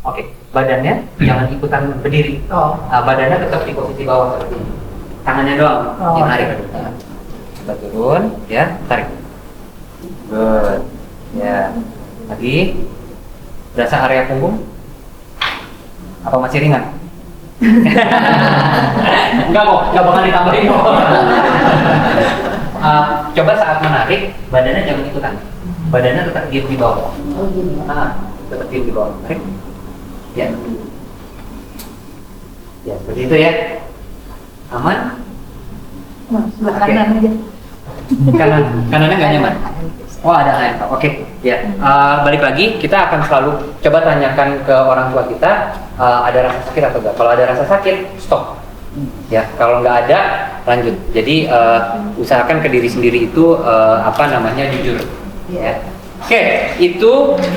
Oke, badannya jangan ikutan berdiri. Badannya tetap di posisi bawah seperti ini. Tangannya doang yang narik. Coba turun, ya, tarik. Good. Ya, lagi. Berasa area punggung? Apa masih ringan? Enggak kok, enggak bakal ditambahin kok. Coba saat menarik, badannya jangan ikutan. Badannya tetap diam di bawah. Tetap diam di bawah. Tarik. Ya. Ya, seperti itu ya. Aman? Kanan aja. Kanannya nggak nyaman. Oh, ada lain. Oke. Ya. Balik lagi, kita akan selalu coba tanyakan ke orang tua kita ada rasa sakit atau enggak. Kalau ada rasa sakit, stop. Ya. Kalau nggak ada, lanjut. Jadi usahakan ke diri sendiri itu jujur. Ya. Oke, itu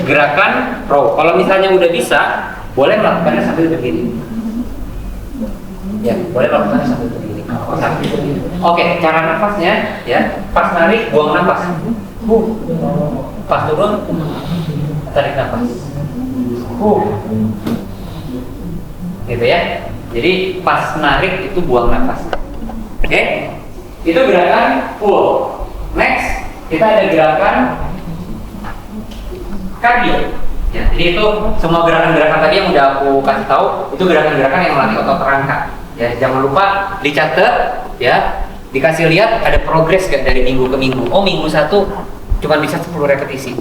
gerakan row. Kalau misalnya udah bisa, boleh melakukannya sambil berdiri. Ya, boleh melakukannya sambil berdiri. Oke, cara nafasnya, ya, pas narik buang nafas. Pas turun, tarik nafas. Gitu ya. Jadi pas narik itu buang nafas. Oke? Itu gerakan pull. Next, kita ada gerakan cardio. Ya, jadi itu semua gerakan-gerakan tadi yang udah aku kasih tahu itu gerakan-gerakan yang melatih otot rangka. Ya, jangan lupa dicatat, ya, dikasih lihat ada progres gak dari minggu ke minggu. Oh, minggu 1 cuma bisa 10 repetisi.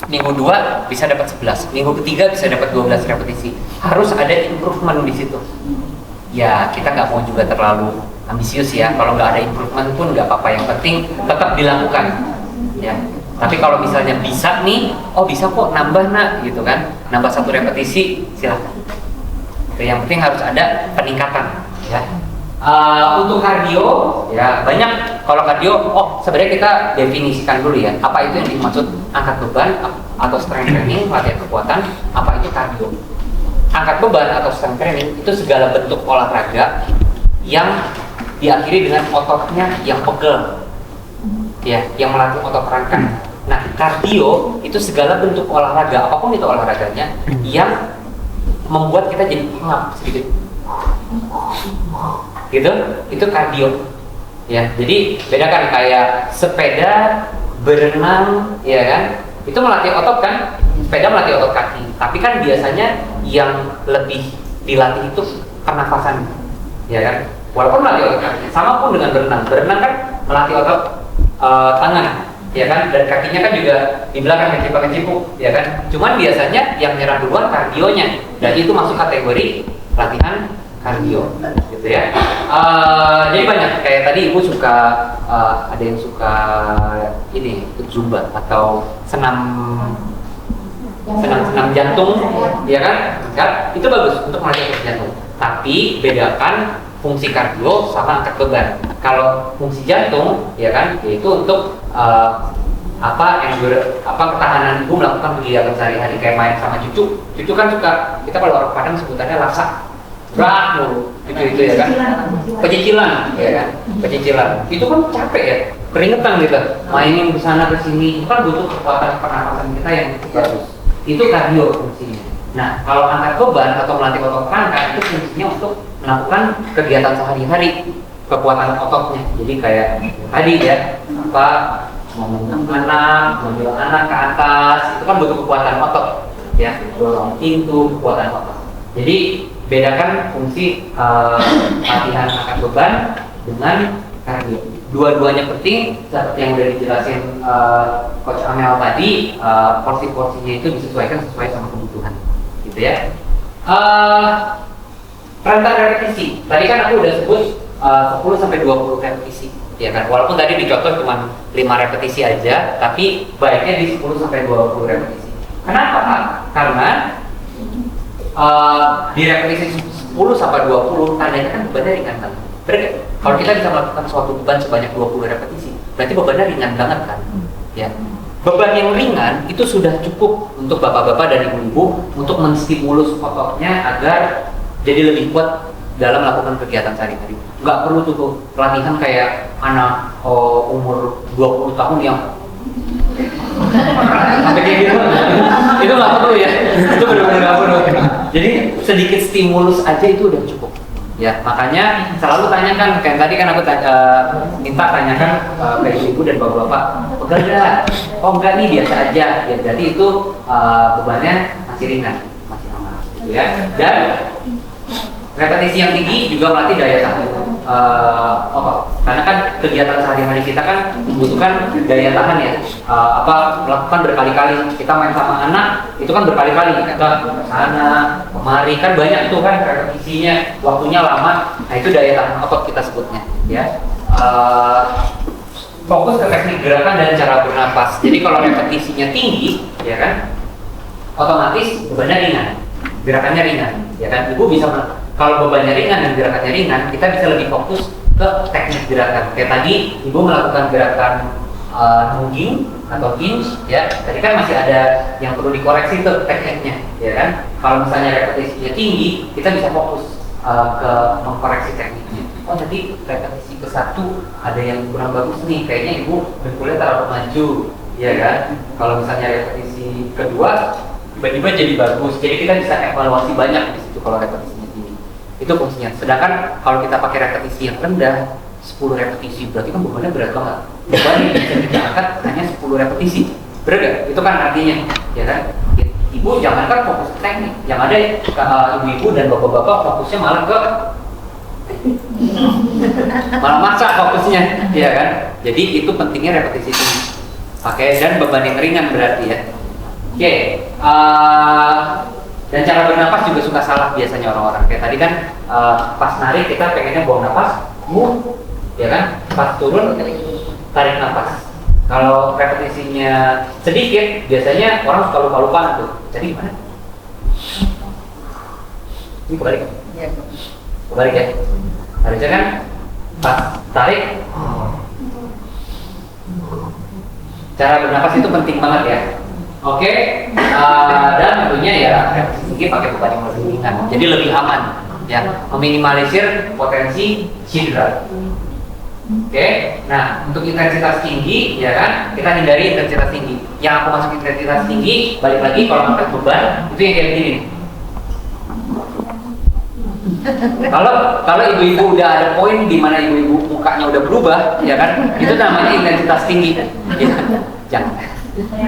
Minggu 2 bisa dapat 11. Minggu ketiga bisa dapat 12 repetisi. Harus ada improvement di situ. Ya, kita nggak mau juga terlalu ambisius ya. Kalau nggak ada improvement pun nggak apa-apa. Yang penting tetap dilakukan. Ya. Tapi kalau misalnya bisa nih, oh bisa kok nambah nak, gitu kan? Nambah 1 repetisi, silakan. Yang penting harus ada peningkatan. Ya. Untuk kardio, ya banyak. Kalau kardio, sebenarnya kita definisikan dulu ya. Apa itu yang dimaksud angkat beban atau strength training, latihan kekuatan? Apa itu kardio? Angkat beban atau strength training itu segala bentuk olahraga yang diakhiri dengan ototnya yang pegel, ya, yang melatih otot rangka. Nah, kardio itu segala bentuk olahraga, apapun itu olahraganya, yang membuat kita jadi pengap sedikit. Gitu, itu kardio. Ya, jadi bedakan kayak sepeda, berenang, ya kan? Itu melatih otot kan? Sepeda melatih otot kaki. Tapi kan biasanya yang lebih dilatih itu pernafasan, ya kan? Walaupun melatih otot kaki. Sama pun dengan berenang. Berenang kan melatih otot tangan, ya kan? Dan kakinya kan juga di belakang kecipuk-kecipuk, ya kan? Cuman biasanya yang nyerah duluan kardionya. Dan itu masuk kategori latihan kardio, gitu ya. Jadi banyak, kayak tadi ibu suka ada yang suka ini ikut zumba atau senam jantung, ya kan? Itu bagus untuk melatih otot jantung. Tapi bedakan fungsi kardio sama angkat beban. Kalau fungsi jantung, ya kan, yaitu untuk ketahanan ibu melakukan kegiatan sehari-hari kayak main sama cucu. Cucu kan suka, kita kalau orang Padang sebutannya lasak. Berat mulu, itu ya kan, pecicilan, ya kan, pecicilan. Itu kan capek ya, keringetan gitu, mainin ke sana ke sini, itu kan butuh kekuatan pernafasan kita yang bagus. Itu kardio fungsinya. Nah, kalau angkat beban atau melatih otot rangka itu fungsinya untuk melakukan kegiatan sehari-hari, kekuatan ototnya. Jadi kayak tadi ya, mengambil anak ke atas, itu kan butuh kekuatan otot, ya, dorong pintu, kekuatan otot. Jadi bedakan fungsi latihan angkat beban dengan kardio. Dua-duanya penting, seperti yang udah dijelasin Coach Amel tadi, porsi-porsinya itu disesuaikan sesuai sama kebutuhan, gitu ya. Rentan repetisi, tadi kan aku udah sebut 10-20 repetisi, ya kan. Walaupun tadi dicontoh cuma 5 repetisi aja, tapi baiknya di 10-20 repetisi. Kenapa? Karena di repetisi 10-20 tandanya kan bebannya ringan banget. Kalau kita bisa melakukan suatu beban sebanyak 20 repetisi, berarti bebannya ringan banget kan? Ya. Beban yang ringan itu sudah cukup untuk bapak-bapak dan ibu-ibu untuk menstimulus ototnya agar jadi lebih kuat dalam melakukan kegiatan sehari-hari. Nggak perlu tuh pelatihan kayak anak umur 20 tahun yang sampai kayak gitu. Itu nggak perlu ya. Itu benar-benar nggak perlu. Jadi sedikit stimulus aja itu udah cukup. Ya, makanya selalu tanyakan, kayak tadi kan aku minta tanyakan ke ibu dan bapak-bapak, pegel nggak? Oh enggak nih, biasa aja. Ya, jadi itu bebannya masih ringan, masih aman, gitu ya. Dan repetisi yang tinggi juga melatih daya tahan. Karena kan kegiatan sehari-hari kita kan membutuhkan daya tahan ya. Melakukan berkali-kali. Kita main sama anak itu kan berkali-kali. Kita ke sana, kemari kan banyak itu kan repetisinya, waktunya lama. Nah itu daya tahan otot kita sebutnya. Ya. Fokus ke teknik gerakan dan cara bernapas. Jadi kalau repetisinya tinggi, ya kan, otomatis bebannya ringan, gerakannya ringan. Ya kan, ibu bisa kalau bebannya ringan dan gerakannya ringan, kita bisa lebih fokus ke teknik gerakan. Kayak tadi, ibu melakukan gerakan nungging atau hinge, ya. Tadi kan masih ada yang perlu dikoreksi tuh tekniknya, ya kan. Kalau misalnya repetisinya tinggi, kita bisa fokus ke mengkoreksi tekniknya. Oh, jadi repetisi ke-1 ada yang kurang bagus nih, kayaknya ibu dengkulnya terlalu maju, ya kan. Kalau misalnya repetisi kedua, tiba-tiba jadi bagus. Jadi kita bisa evaluasi banyak di situ kalau repetisinya tinggi. Itu fungsinya. Sedangkan kalau kita pakai repetisi yang rendah, 10 repetisi, berarti kan bebannya berat banget. Beban yang bisa kita angkat hanya 10 repetisi. Berat gak? Itu kan artinya, ya kan? Ibu jangan kan fokus ke teknik. Yang ada ibu-ibu dan bapak-bapak fokusnya malah ke malah masak fokusnya, ya kan? Jadi itu pentingnya repetisi tinggi. Pakai dan beban yang ringan berarti ya. Oke, dan cara bernapas juga suka salah biasanya orang-orang. Kayak tadi kan pas narik kita pengennya buang napas, ya kan? Pas turun tarik napas. Kalau repetisinya sedikit, biasanya orang suka lupa-lupaan tuh. Jadi gimana? Ini kebalik. Kebalik ya. Harusnya kan pas tarik. Cara bernapas itu penting banget ya. Oke, dan tentunya ya repetisi tinggi pakai beban yang lebih ringan, jadi lebih aman, ya, meminimalisir potensi cedera. Oke, nah untuk intensitas tinggi, ya kan, kita hindari intensitas tinggi. Yang aku masuk intensitas tinggi, balik lagi kalau angkat beban itu yang kayak begini. Kalau ibu-ibu udah ada poin di mana ibu-ibu mukanya udah berubah, ya kan, itu namanya intensitas tinggi, ya. Jangan.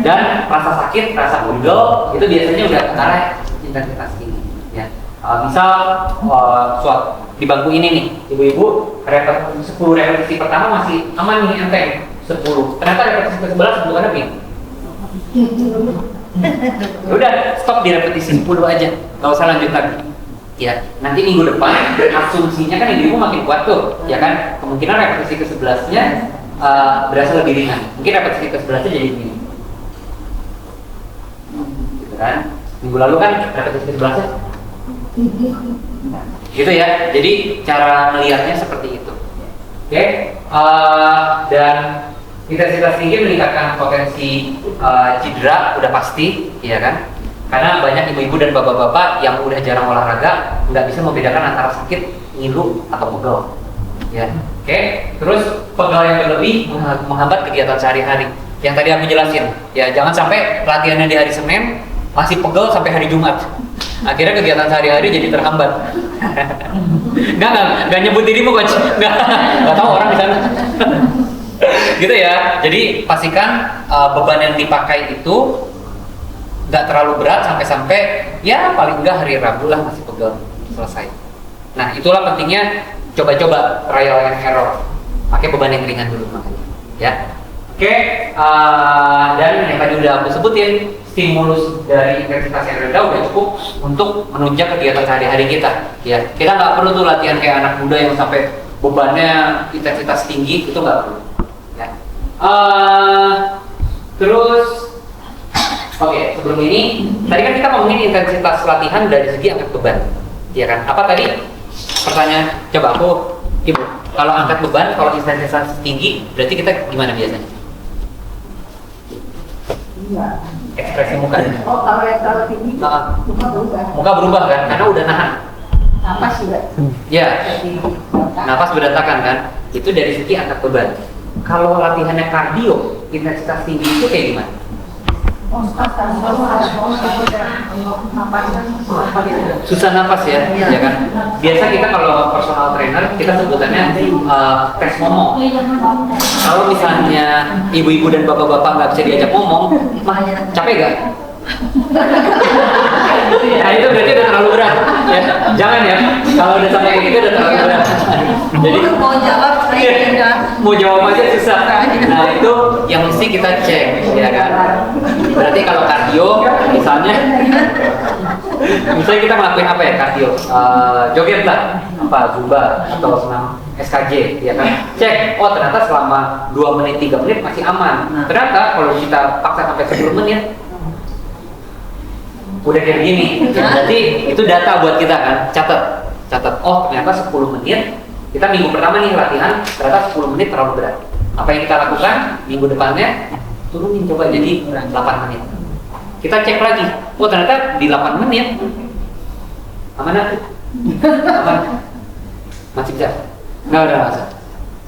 Dan rasa sakit, rasa pegel itu biasanya udah ke arah intensitas tinggi. Ya. Misal di bangku ini nih, ibu-ibu 10 repetisi pertama masih aman nih, enteng 10. Ternyata repetisi ke-11 bukan lebih. Udah stop di repetisi 10 aja, nggak usah lanjut lagi. Ya, nanti minggu depan asumsinya kan ibu makin kuat tuh, ya kan? Kemungkinan repetisi ke-11-nya berasa lebih ringan. Mungkin repetisi ke-11-nya jadi begini. Gitu kan? Minggu lalu kan repetisi ke-11-nya gitu ya. Jadi cara melihatnya seperti itu. Oke? Dan intensitas tinggi meningkatkan potensi cedera udah pasti, ya kan? Karena banyak ibu-ibu dan bapak-bapak yang udah jarang olahraga nggak bisa membedakan antara sakit, ngilu, atau pegel. Ya, oke. Terus pegel yang berlebih menghambat kegiatan sehari-hari. Yang tadi aku jelasin, ya jangan sampai latihannya di hari Senin masih pegel sampai hari Jumat. Akhirnya kegiatan sehari-hari jadi terhambat. Nggak nyebut dirimu coach, nggak tahu orang di sana. Gitu ya. Jadi pastikan beban yang dipakai itu nggak terlalu berat sampai ya paling enggak hari Rabu lah masih pegel selesai. Nah itulah pentingnya coba-coba trial and error, pakai beban yang ringan dulu makanya ya. Oke, dan yang tadi udah aku sebutin, stimulus dari intensitas yang rendah udah cukup untuk menunjang kegiatan sehari-hari kita ya. Kita nggak perlu tuh latihan kayak anak muda yang sampai bebannya intensitas tinggi, itu nggak perlu ya. Terus oke, sebelum ini, tadi kan kita ngomongin intensitas latihan dari segi angkat beban, ya kan? Apa tadi? Pertanyaan, coba aku, ibu, kalau angkat beban, kalau intensitas tinggi, berarti kita gimana biasanya? Iya. Ekspresi muka. Oh, kalau yang terlalu tinggi, muka berubah. Muka berubah kan? Karena udah nahan. Napas juga. Ya, Jadi, napas berantakan kan? Itu dari segi angkat beban. Kalau latihannya kardio, intensitas tinggi itu kayak gimana? Susah napas ya, ya kan? Biasa kita kalau personal trainer kita sebutannya tes ngomong. Kalau misalnya ibu-ibu dan bapak-bapak nggak bisa diajak ngomong, mah capek gak? Nah itu berarti udah terlalu berat, ya. Jangan ya. Kalau udah sampai kayak gitu udah terlalu berat. Jadi mau jawab saya tidak. mau jawab aja susah. Nah itu yang mesti kita cek, ya kan? Berarti kalau kardio, misalnya kita ngelakuin apa ya kardio? Joget lah, apa zumba atau senam SKJ, ya kan? Cek, oh ternyata selama 2 menit 3 menit masih aman. Ternyata kalau kita paksa sampai 10 menit udah kayak begini, berarti itu data buat kita kan, catat. Oh ternyata 10 menit, kita minggu pertama nih latihan, ternyata 10 menit terlalu berat. Apa yang kita lakukan minggu depannya, turunin coba jadi 8 menit. Kita cek lagi, oh ternyata di 8 menit, aman aku? Aman? Masih bisa? Nggak udah masa,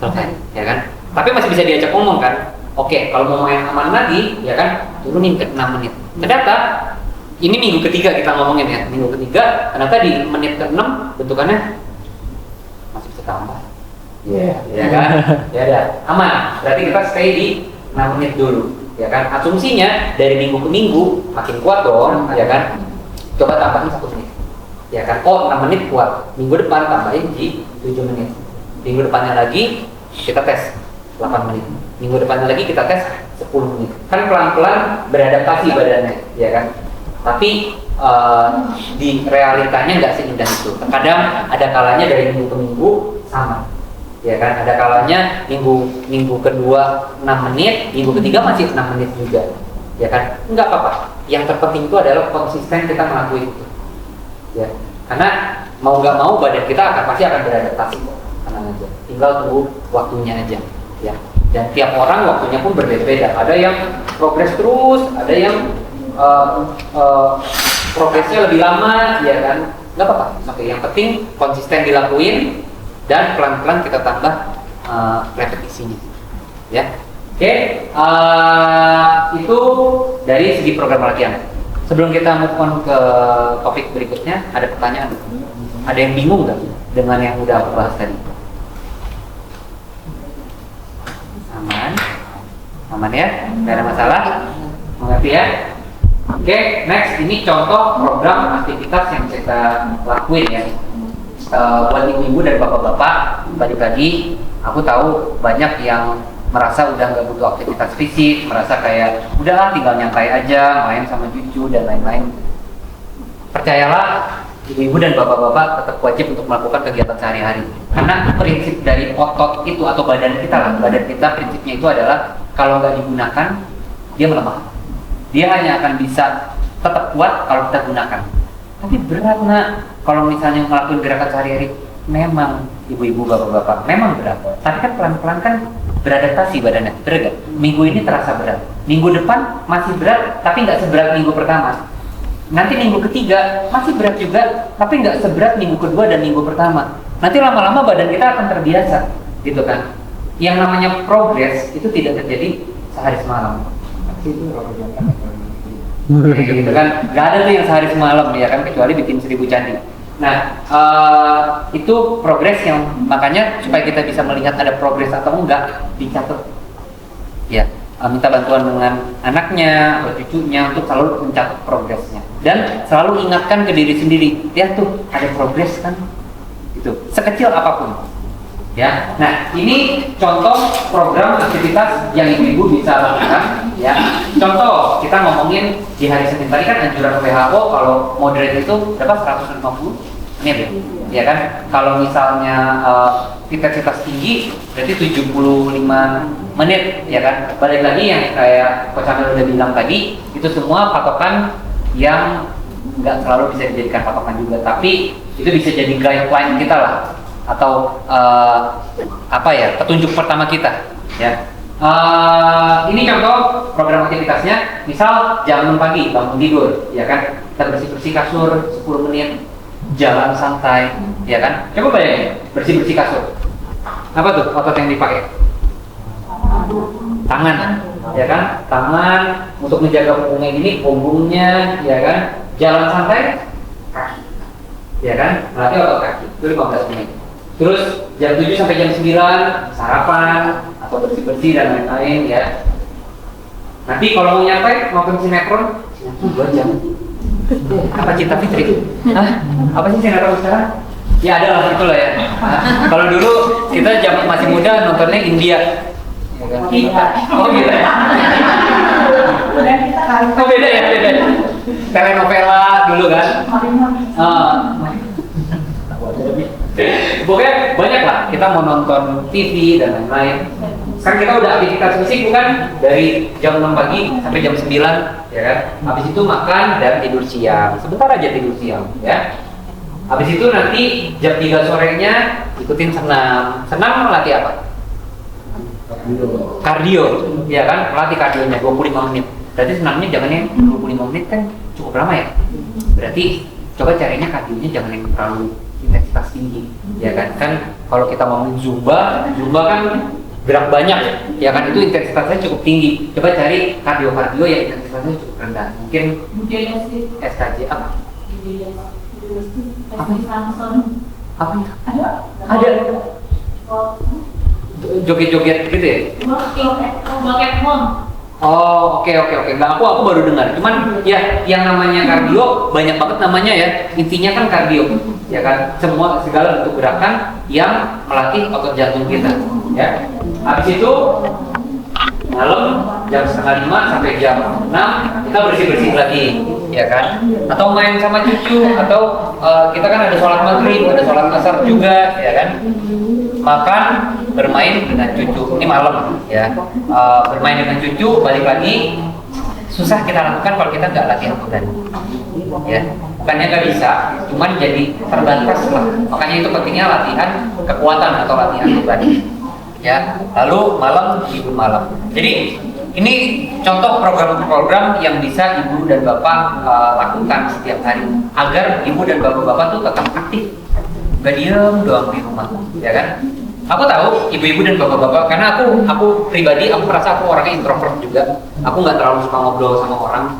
selesai, ya kan? Tapi masih bisa diajak ngomong kan? Oke, kalau mau main aman lagi, ya kan, turunin ke 6 menit. Ternyata ini minggu ketiga kita ngomongin ya, minggu ketiga ternyata di menit ke-6 bentukannya masih bisa tambah. Iya, ya kan? Ya udah, aman. Berarti kita stay di 6 menit dulu, ya kan? Asumsinya dari minggu ke minggu makin kuat dong, ya kan? Coba tambahin 1 menit. Ya kan? Oh, 6 menit kuat. Minggu depan tambahin di 7 menit. Minggu depannya lagi kita tes 8 menit. Minggu depannya lagi kita tes 10 menit. Kan pelan-pelan beradaptasi badannya, ya kan? Tapi di realitanya nggak seindah itu. Terkadang ada kalanya dari minggu ke minggu sama, ya kan? Ada kalanya minggu kedua 6 menit, minggu ketiga masih 6 menit juga, ya kan? Nggak apa-apa. Yang terpenting itu adalah konsisten kita melakukan itu, ya. Karena mau nggak mau badan kita pasti akan beradaptasi kok. Tenang aja. Tinggal tunggu waktunya aja, ya. Dan tiap orang waktunya pun berbeda-beda. Ada yang progres terus, ada yang progresnya lebih lama, ya kan? Nggak apa-apa. Oke, yang penting konsisten dilakuin dan pelan-pelan kita tambah repetisinya, ya. Oke, itu dari segi program latihan. Sebelum kita move on ke topik berikutnya, ada pertanyaan? Ada yang bingung nggak dengan yang udah aku bahas tadi? Aman ya? Nggak ada masalah? Mengerti ya? Oke, next ini contoh program aktivitas yang kita lakuin ya. Buat ibu-ibu dan bapak-bapak, tadi aku tahu banyak yang merasa udah nggak butuh aktivitas fisik, merasa kayak udahlah tinggal nyantai aja, main sama cucu dan lain-lain. Percayalah, ibu-ibu dan bapak-bapak tetap wajib untuk melakukan kegiatan sehari-hari. Karena prinsip dari otot itu atau badan kita lah, badan kita prinsipnya itu adalah kalau nggak digunakan, dia melemah. Dia hanya akan bisa tetap kuat kalau kita gunakan. Tapi berat nak, kalau misalnya ngelakuin gerakan sehari-hari, memang ibu-ibu bapak-bapak memang berat. Tapi kan pelan-pelan kan beradaptasi badannya, berat gak? Minggu ini terasa berat, minggu depan masih berat, tapi nggak seberat minggu pertama. Nanti minggu ketiga masih berat juga, tapi nggak seberat minggu kedua dan minggu pertama. Nanti lama-lama badan kita akan terbiasa, gitu kan? Yang namanya progres itu tidak terjadi sehari semalam. Gitu kan, nggak ada tuh yang sehari semalam ya kan, kecuali bikin 1000 candi. Nah, itu progres yang makanya supaya kita bisa melihat ada progres atau enggak, dicatat. Ya, minta bantuan dengan anaknya atau cucunya untuk selalu mencatat progresnya dan selalu ingatkan ke diri sendiri, ya tuh ada progres kan, itu sekecil apapun. Ya, nah ini contoh program aktivitas yang ibu-ibu bisa lakukan. Ya, contoh kita ngomongin di hari Senin tadi kan anjuran WHO kalau moderate itu berapa 150 menit ya kan? Kalau misalnya intensitas tinggi berarti 75 menit ya kan? Balik lagi yang kayak Coach Amel udah bilang tadi, itu semua patokan yang nggak selalu bisa dijadikan patokan juga, tapi itu bisa jadi guideline kita lah, atau apa ya, petunjuk pertama kita ya. Ini contoh program aktivitasnya, misal jam 6 pagi bangun tidur ya kan, kita bersih-bersih kasur 10 menit, jalan santai ya kan. Coba bayangin bersih-bersih kasur, apa tuh otot yang dipakai? Tangan. ya kan? Tangan untuk menjaga punggungnya ini, punggungnya, ya kan? Jalan santai, kaki, ya kan? Melatih otot kaki, itu 15 menit. Terus jam 7 sampai jam 9 sarapan atau bersih-bersih dan lain-lain ya. Nanti kalau mau nyantai nonton sinetron 2 jam. Apa Cinta Fitri? Hah? Apa sih sinetron sekarang? Ya ada lah, itulah ya. Nah, kalau dulu kita zaman masih muda nontonnya India. Oh gitu ya? Oh beda ya, beda. Telenovela dulu kan? Pokoknya banyak lah, kita mau nonton TV dan lain-lain. Sekarang kita udah aktivitas fisik bukan? Dari jam 6 pagi sampai jam 9, ya kan? Habis itu makan dan tidur siang. Sebentar aja tidur siang, ya. Habis itu nanti jam 3 sorenya ikutin senam. Senam melatih apa? Kardio, ya kan? Melatih kardionya 25 menit. Berarti senamnya jangan yang 25 menit kan cukup lama ya. Berarti coba carinya kardionya jangan yang terlalu intensitas tinggi, ya kan? Kan kalau kita mau Zumba kan gerak banyak, ya kan? Itu intensitasnya cukup tinggi. Coba cari kardio yang intensitasnya cukup rendah. Mungkin SKJ apa? Apa? Ada. Joget-joget gitu ya? Oh, oke. Nah, aku baru dengar. Cuman ya yang namanya kardio banyak banget namanya ya. Intinya kan kardio, ya kan? Segala bentuk gerakan yang melatih otot jantung kita, ya. Habis itu malam jam 4:30 sampai jam 6 kita bersih-bersih lagi, ya kan? Atau main sama cucu, atau kita kan ada sholat maghrib, ada sholat asar juga, ya kan? Makan, bermain dengan cucu. Ini malam, ya. Bermain dengan cucu, balik lagi. Susah kita lakukan kalau kita nggak latihan beban, ya. Bukannya nggak bisa, cuman jadi terbatas lah. Makanya itu pentingnya latihan kekuatan atau latihan beban, ya. Lalu malam, ibu malam. Jadi ini contoh program-program yang bisa ibu dan bapak lakukan setiap hari agar ibu dan bapak-bapak tuh tetap aktif, nggak diem doang di rumah, ya kan? Aku tahu ibu-ibu dan bapak-bapak, karena aku pribadi aku merasa aku orangnya introvert juga. Aku nggak terlalu suka ngobrol sama orang.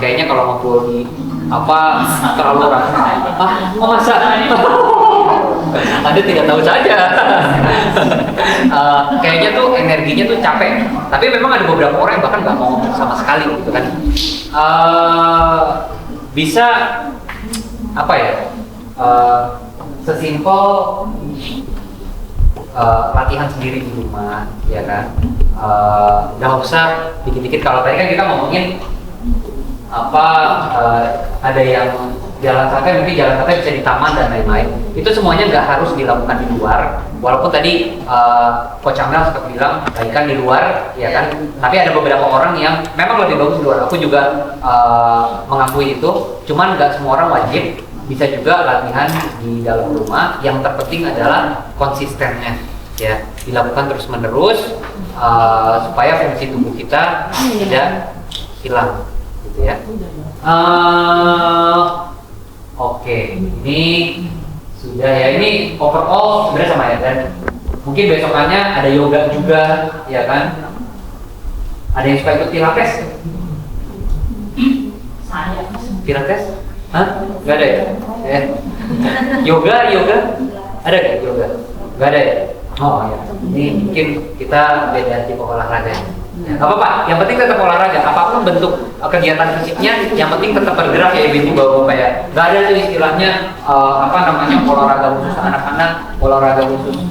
Kayaknya kalau ngobrol di apa terlalu ramai. Masa? Anda tidak tahu saja. Kayaknya tuh energinya tuh capek. Tapi memang ada beberapa orang yang bahkan nggak mau ngomong sama sekali, gitu kan? Bisa apa ya? Sesimpel latihan sendiri di rumah, ya kan? Nggak usah dikit-dikit. Kalau tadi kan kita ngomongin apa ada yang jalan santai, mungkin jalan santai bisa di taman dan lain-lain. Itu semuanya nggak harus dilakukan di luar. Walaupun tadi Coach Amel sempat bilang baikkan di luar, ya kan? Tapi ada beberapa orang yang memang lebih bagus di luar. Aku juga mengakui itu. Cuman nggak semua orang wajib. Bisa juga latihan di dalam rumah. Yang terpenting adalah konsistennya, ya, dilakukan terus-menerus supaya fungsi tubuh kita tidak hilang, gitu ya. Oke, ini sudah ya. Ini overall sebenarnya sama ya, dan mungkin besokannya ada yoga juga, ya kan? Ada yang suka ikut pilates? Pilates? Hah? Gak ada ya? Yoga? Ada gak yoga? Gak ada ya? Oh ya, ini mungkin kita beda tipe olahraga. Gak apa-apa, yang penting tetap olahraga. Apapun bentuk kegiatan fisiknya, yang penting tetap bergerak ya ibu bapak ya. Gak ada tuh istilahnya olahraga khusus anak-anak, olahraga khusus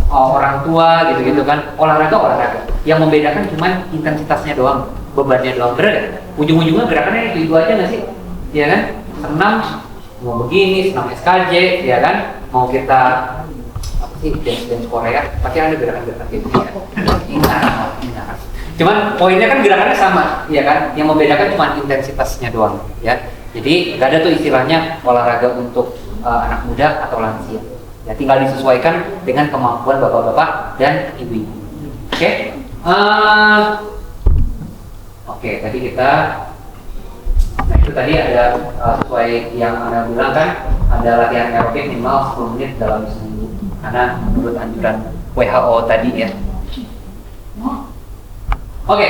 orang tua gitu-gitu kan. Olahraga. Yang membedakan cuma intensitasnya doang, bebannya doang. Bener gak? Ujung-ujungnya gerakannya itu aja gak sih? Ya kan? Senam mau begini, senam SKJ, ya kan? Mau kita apa sih dance Korea, pasti ada gerakan-gerakan gitu ya. Ingat. Cuman poinnya kan gerakannya sama, ya kan? Yang membedakan cuma intensitasnya doang, ya. Jadi nggak ada tuh istilahnya olahraga untuk anak muda atau lansia. Ya tinggal disesuaikan dengan kemampuan bapak-bapak dan ibu-ibu. Oke? Oke, tadi kita. Nah itu tadi ada sesuai yang Anda bilang kan, ada latihan aerobik minimal 10 menit dalam seminggu karena menurut anjuran WHO tadi ya. Oke.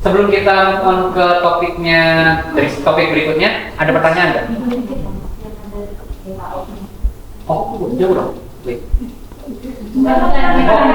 Sebelum kita move on ke topiknya, dari topik berikutnya, ada pertanyaan nggak? Oh, jauh dong. Wait. Oh,